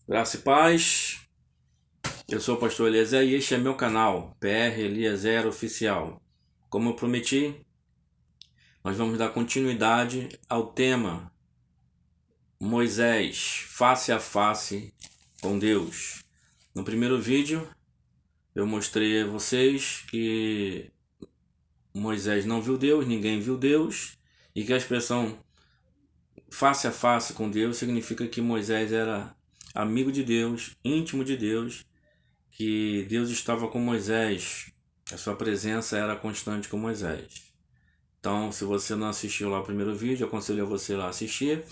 Graça e paz, eu sou o pastor Eliezer e este é meu canal, PR Eliezer Oficial. Como eu prometi, nós vamos dar continuidade ao tema Moisés, face a face com Deus. No primeiro vídeo, eu mostrei a vocês que Moisés não viu Deus, ninguém viu Deus, e que a expressão face a face com Deus significa que Moisés era amigo de Deus, íntimo de Deus, que Deus estava com Moisés, a sua presença era constante com Moisés. Então, se você não assistiu lá o primeiro vídeo, eu aconselho você lá a assistir,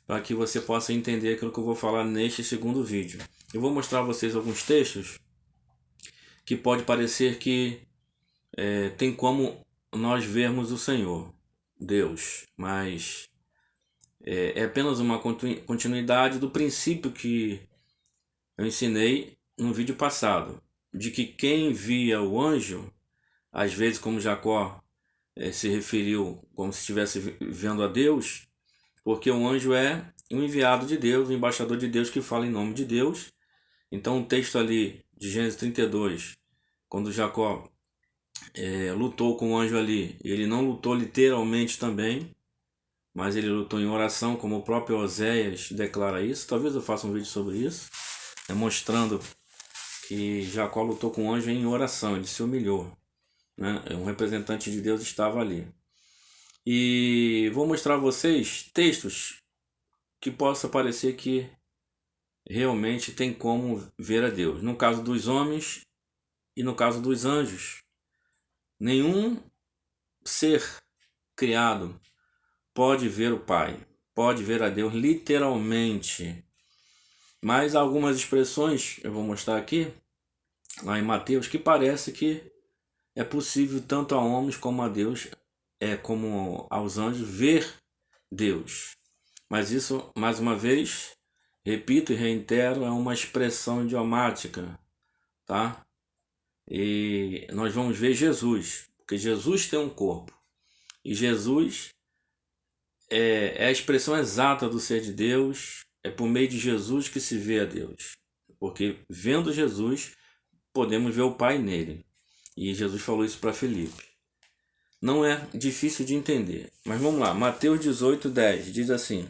para que você possa entender aquilo que eu vou falar neste segundo vídeo. Eu vou mostrar a vocês alguns textos que pode parecer que tem como nós vermos o Senhor, Deus, mas é apenas uma continuidade do princípio que eu ensinei no vídeo passado, de que quem via o anjo, às vezes como Jacó se referiu como se estivesse vendo a Deus, porque o anjo é um enviado de Deus, um embaixador de Deus que fala em nome de Deus. Então o texto ali de Gênesis 32, quando Jacó lutou com o anjo ali, ele não lutou literalmente também, mas ele lutou em oração, como o próprio Oséias declara isso. Talvez eu faça um vídeo sobre isso, mostrando que Jacó lutou com o anjo em oração, ele se humilhou, né? Um representante de Deus estava ali. E vou mostrar a vocês textos que possa parecer que realmente tem como ver a Deus. No caso dos homens e no caso dos anjos, nenhum ser criado pode ver o Pai, pode ver a Deus literalmente. Mas há algumas expressões, eu vou mostrar aqui, lá em Mateus, que parece que é possível tanto a homens como a Deus, como aos anjos, ver Deus. Mas isso, mais uma vez, repito e reitero, é uma expressão idiomática, tá? E nós vamos ver Jesus, porque Jesus tem um corpo. E Jesus é a expressão exata do ser de Deus, é por meio de Jesus que se vê a Deus. Porque vendo Jesus, podemos ver o Pai nele. E Jesus falou isso para Filipe. Não é difícil de entender, mas vamos lá. Mateus 18:10 diz assim: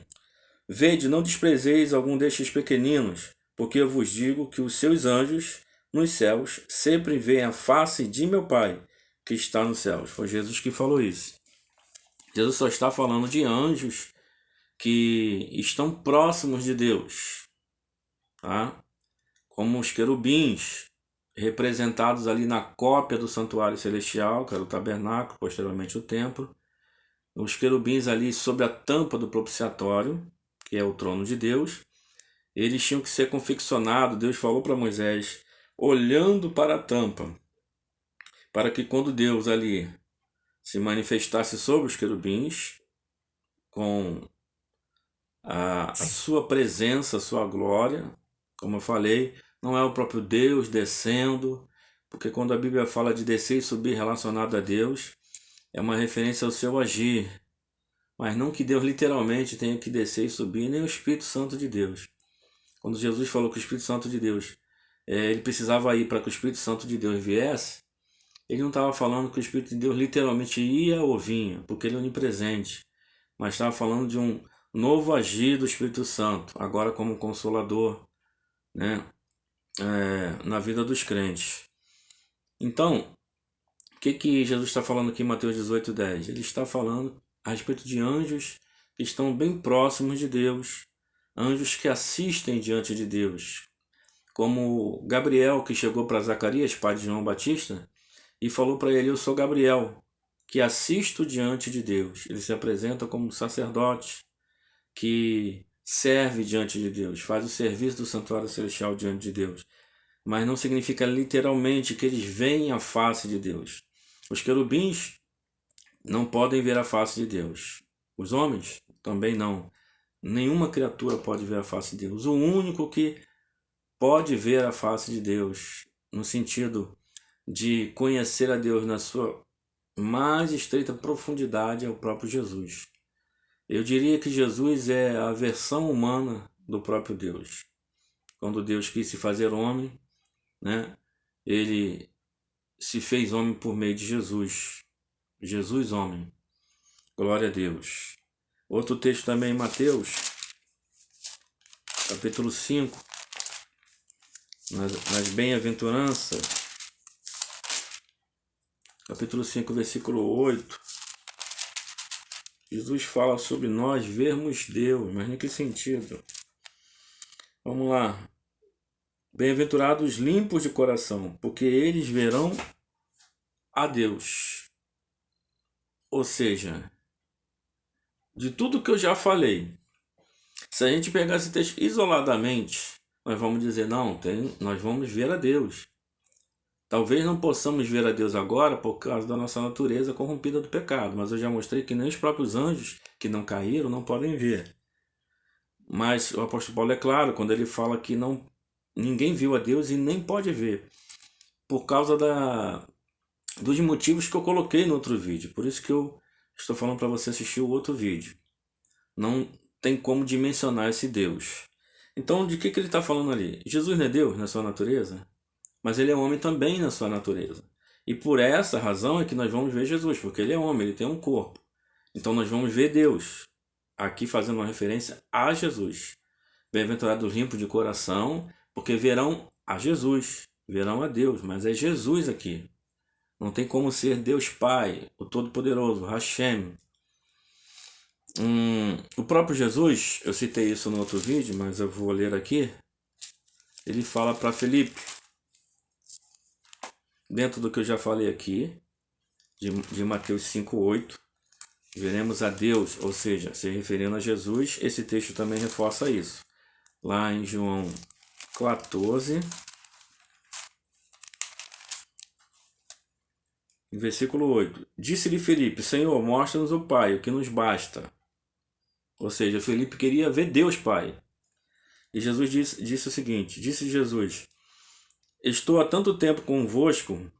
Vede, não desprezeis algum destes pequeninos, porque eu vos digo que os seus anjos nos céus sempre veem a face de meu Pai, que está nos céus. Foi Jesus que falou isso. Jesus só está falando de anjos que estão próximos de Deus, tá? Como os querubins, representados ali na cópia do santuário celestial, que era o tabernáculo, posteriormente o templo. Os querubins ali sobre a tampa do propiciatório, que é o trono de Deus, eles tinham que ser confeccionados. Deus falou para Moisés, olhando para a tampa, para que quando Deus ali se manifestasse sobre os querubins, com a sua presença, a sua glória, como eu falei, não é o próprio Deus descendo, porque quando a Bíblia fala de descer e subir relacionado a Deus, é uma referência ao seu agir, mas não que Deus literalmente tenha que descer e subir, nem o Espírito Santo de Deus. Quando Jesus falou que o Espírito Santo de Deus, ele precisava ir para que o Espírito Santo de Deus viesse, ele não estava falando que o Espírito de Deus literalmente ia ou vinha, porque ele é onipresente, mas estava falando de um novo agir do Espírito Santo, agora como consolador, né, na vida dos crentes. Então, o que Jesus está falando aqui em Mateus 18:10? Ele está falando a respeito de anjos que estão bem próximos de Deus, anjos que assistem diante de Deus, como Gabriel, que chegou para Zacarias, pai de João Batista, e falou para ele: eu sou Gabriel, que assisto diante de Deus. Ele se apresenta como sacerdote que serve diante de Deus, faz o serviço do santuário celestial diante de Deus. Mas não significa literalmente que eles veem a face de Deus. Os querubins não podem ver a face de Deus. Os homens também não. Nenhuma criatura pode ver a face de Deus. O único que pode ver a face de Deus, no sentido de conhecer a Deus na sua mais estreita profundidade, é o próprio Jesus. Eu diria que Jesus é a versão humana do próprio Deus. quando Deus quis se fazer homem, né? Ele se fez homem por meio de Jesus. Jesus homem. Glória a Deus. Outro texto também em Mateus, capítulo 5, nas bem-aventuranças, capítulo 5, versículo 8. Jesus fala sobre nós vermos Deus, mas em que sentido? Vamos lá. Bem-aventurados limpos de coração, porque eles verão a Deus. Ou seja, de tudo que eu já falei, se a gente pegar esse texto isoladamente, nós vamos dizer, não, nós vamos ver a Deus. Talvez não possamos ver a Deus agora por causa da nossa natureza corrompida do pecado, mas eu já mostrei que nem os próprios anjos que não caíram não podem ver. Mas o apóstolo Paulo é claro quando ele fala que ninguém viu a Deus e nem pode ver, por causa dos motivos que eu coloquei no outro vídeo. Por isso que eu estou falando para você assistir o outro vídeo. Não tem como dimensionar esse Deus. Então, de que ele está falando ali? Jesus não é Deus na sua natureza? Mas ele é homem também na sua natureza. E por essa razão é que nós vamos ver Jesus, porque ele é homem, ele tem um corpo. Então nós vamos ver Deus, aqui fazendo uma referência a Jesus. Bem-aventurados limpos de coração, porque verão a Jesus, verão a Deus, mas é Jesus aqui. Não tem como ser Deus Pai, o Todo-Poderoso, Hashem. O próprio Jesus, eu citei isso no outro vídeo, mas eu vou ler aqui. Ele fala para Felipe, dentro do que eu já falei aqui, de Mateus 5:8, veremos a Deus, ou seja, se referindo a Jesus. Esse texto também reforça isso. Lá em João 14, versículo 8. Disse-lhe Felipe, Senhor, mostra-nos o Pai, o que nos basta. Ou seja, Felipe queria ver Deus Pai. E Jesus disse o seguinte, disse Jesus, estou há tanto tempo convosco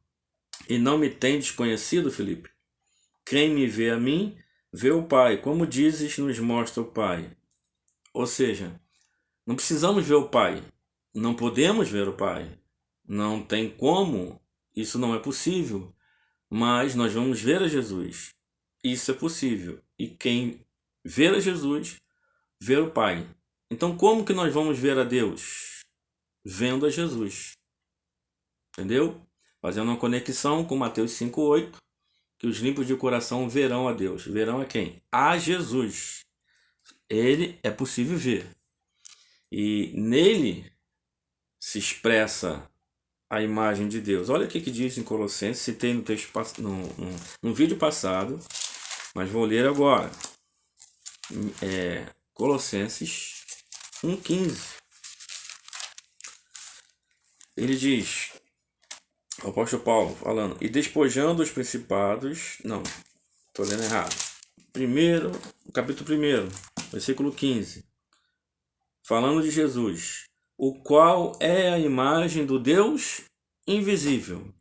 e não me tendes conhecido, Felipe? Quem me vê a mim, vê o Pai. Como dizes, nos mostra o Pai. Ou seja, não precisamos ver o Pai. Não podemos ver o Pai. Não tem como. Isso não é possível. Mas nós vamos ver a Jesus. Isso é possível. E quem ver a Jesus, vê o Pai. Então como que nós vamos ver a Deus? Vendo a Jesus. Entendeu? Fazendo uma conexão com Mateus 5:8, que os limpos de coração verão a Deus. Verão a quem? A Jesus. Ele é possível ver. E nele se expressa a imagem de Deus. Olha o que diz em Colossenses, citei no texto no vídeo passado, mas vou ler agora. Colossenses 1:15. Ele diz, o apóstolo Paulo falando, e despojando os principados, não, estou lendo errado, capítulo 1, versículo 15, falando de Jesus, o qual é a imagem do Deus invisível.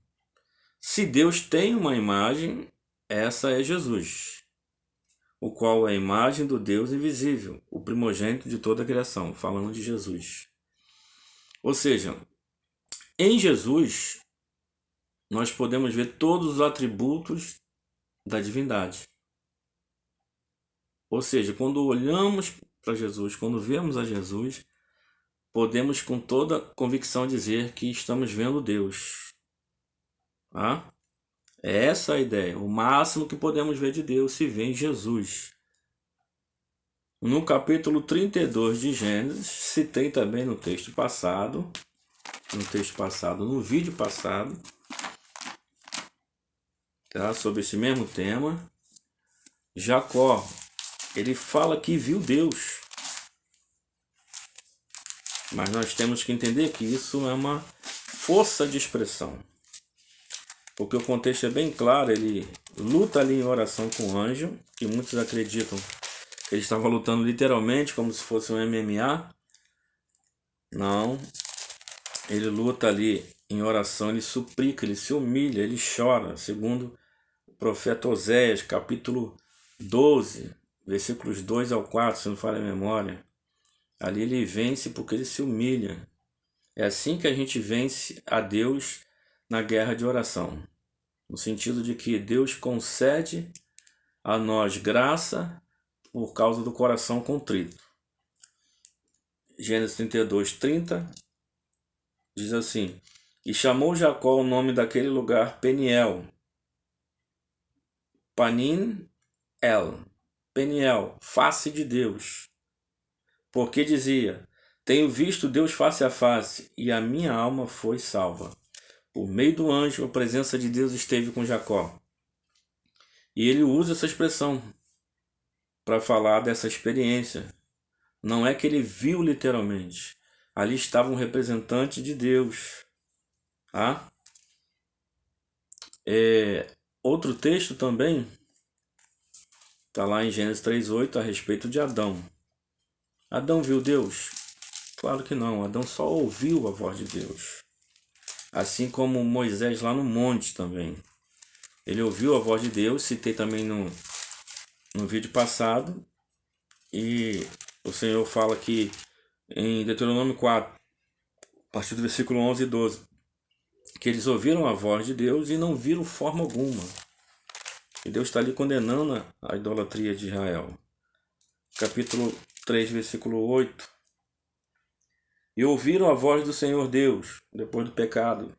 Se Deus tem uma imagem, essa é Jesus, o qual é a imagem do Deus invisível, o primogênito de toda a criação, falando de Jesus. Ou seja, em Jesus, nós podemos ver todos os atributos da divindade. Ou seja, quando olhamos para Jesus, quando vemos a Jesus, podemos com toda convicção dizer que estamos vendo Deus. Tá? É essa a ideia. O máximo que podemos ver de Deus se vê em Jesus. No capítulo 32 de Gênesis, citei também no texto passado, no vídeo passado, tá? Sobre esse mesmo tema, Jacó, ele fala que viu Deus. Mas nós temos que entender que isso é uma força de expressão. Porque o contexto é bem claro, ele luta ali em oração com o anjo, que muitos acreditam que ele estava lutando literalmente, como se fosse um MMA. Não, ele luta ali em oração, ele suplica, ele se humilha, ele chora, segundo o profeta Oséias, capítulo 12, versículos 2 ao 4, se não falha a memória. Ali ele vence porque ele se humilha. É assim que a gente vence a Deus na guerra de oração. No sentido de que Deus concede a nós graça por causa do coração contrito. Gênesis 32:30 diz assim: E chamou Jacó o nome daquele lugar Peniel. Panim-el. Peniel, face de Deus. Porque dizia: Tenho visto Deus face a face, e a minha alma foi salva. Por meio do anjo, a presença de Deus esteve com Jacó. E ele usa essa expressão para falar dessa experiência. Não é que ele viu literalmente. Ali estava um representante de Deus. Tá? Outro texto também está lá em Gênesis 3:8 a respeito de Adão. Adão viu Deus? Claro que não. Adão só ouviu a voz de Deus. Assim como Moisés lá no monte também. Ele ouviu a voz de Deus, citei também no vídeo passado. E o Senhor fala aqui em Deuteronômio 4, a partir do versículo 11 e 12, que eles ouviram a voz de Deus e não viram forma alguma. E Deus está ali condenando a idolatria de Israel. Capítulo 3, versículo 8. E ouviram a voz do Senhor Deus, depois do pecado.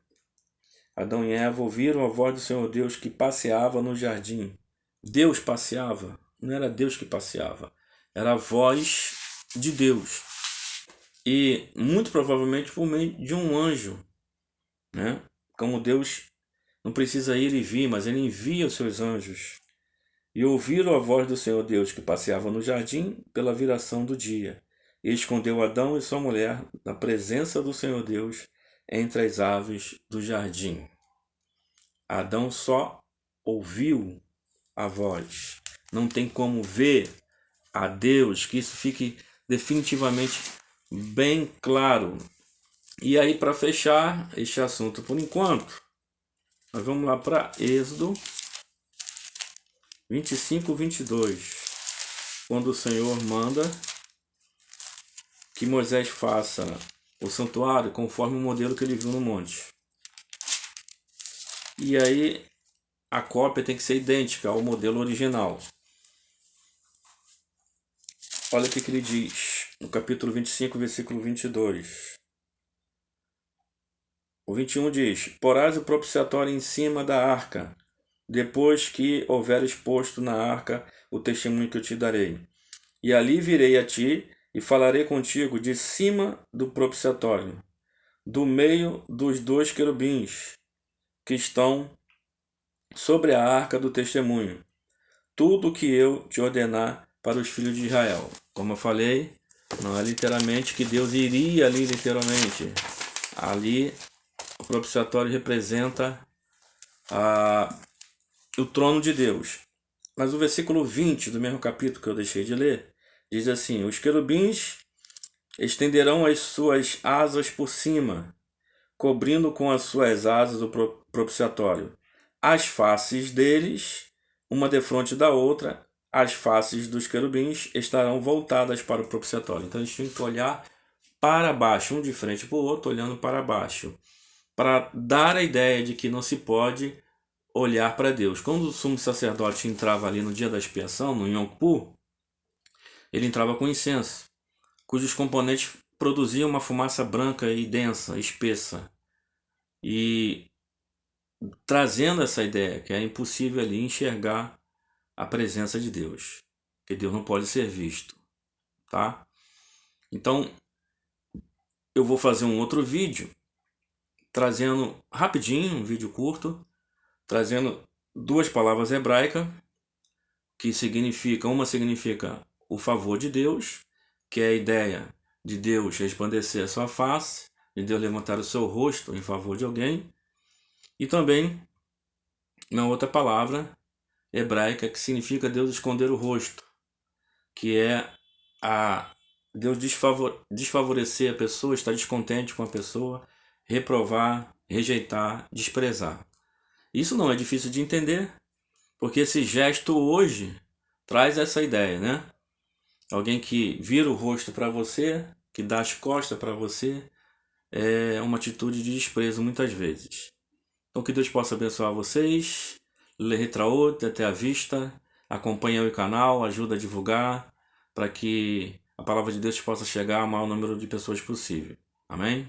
Adão e Eva ouviram a voz do Senhor Deus que passeava no jardim. Deus passeava, não era Deus que passeava. Era a voz de Deus. E muito provavelmente por meio de um anjo, né? Como Deus não precisa ir e vir, mas ele envia os seus anjos. E ouviram a voz do Senhor Deus que passeava no jardim pela viração do dia. E escondeu Adão e sua mulher da presença do Senhor Deus entre as aves do jardim. Adão só ouviu a voz. Não tem como ver a Deus, que isso fique definitivamente bem claro. E aí, para fechar este assunto por enquanto, nós vamos lá para Êxodo 25:22, quando o Senhor manda que Moisés faça o santuário conforme o modelo que ele viu no monte. E aí a cópia tem que ser idêntica ao modelo original. Olha o que ele diz no capítulo 25, versículo 22. O 21 diz: Porás o propiciatório em cima da arca, depois que houveres posto na arca o testemunho que eu te darei. E ali virei a ti e falarei contigo de cima do propiciatório, do meio dos dois querubins que estão sobre a arca do testemunho, tudo o que eu te ordenar para os filhos de Israel. Como eu falei, não é literalmente que Deus iria ali literalmente. Ali o propiciatório representa o trono de Deus. Mas o versículo 20 do mesmo capítulo que eu deixei de ler, diz assim: Os querubins estenderão as suas asas por cima, cobrindo com as suas asas o propiciatório. As faces deles, uma defronte da outra, as faces dos querubins estarão voltadas para o propiciatório. Então eles tinham que olhar para baixo, um de frente para o outro, olhando para baixo, para dar a ideia de que não se pode olhar para Deus. Quando o sumo sacerdote entrava ali no dia da expiação, no Yom Kippur, ele entrava com incenso, cujos componentes produziam uma fumaça branca e densa, espessa, e trazendo essa ideia que é impossível ali enxergar a presença de Deus, que Deus não pode ser visto, tá? Então, eu vou fazer um outro vídeo, trazendo rapidinho, um vídeo curto, trazendo duas palavras hebraicas, que significam, uma significa o favor de Deus, que é a ideia de Deus resplandecer a sua face, de Deus levantar o seu rosto em favor de alguém, e também uma outra palavra hebraica que significa Deus esconder o rosto, que é Deus desfavorecer a pessoa, estar descontente com a pessoa, reprovar, rejeitar, desprezar. Isso não é difícil de entender, porque esse gesto hoje traz essa ideia, né? Alguém que vira o rosto para você, que dá as costas para você, é uma atitude de desprezo muitas vezes. Então que Deus possa abençoar vocês. Letraot, até a vista. Acompanhe o canal, ajuda a divulgar para que a palavra de Deus possa chegar ao maior número de pessoas possível. Amém?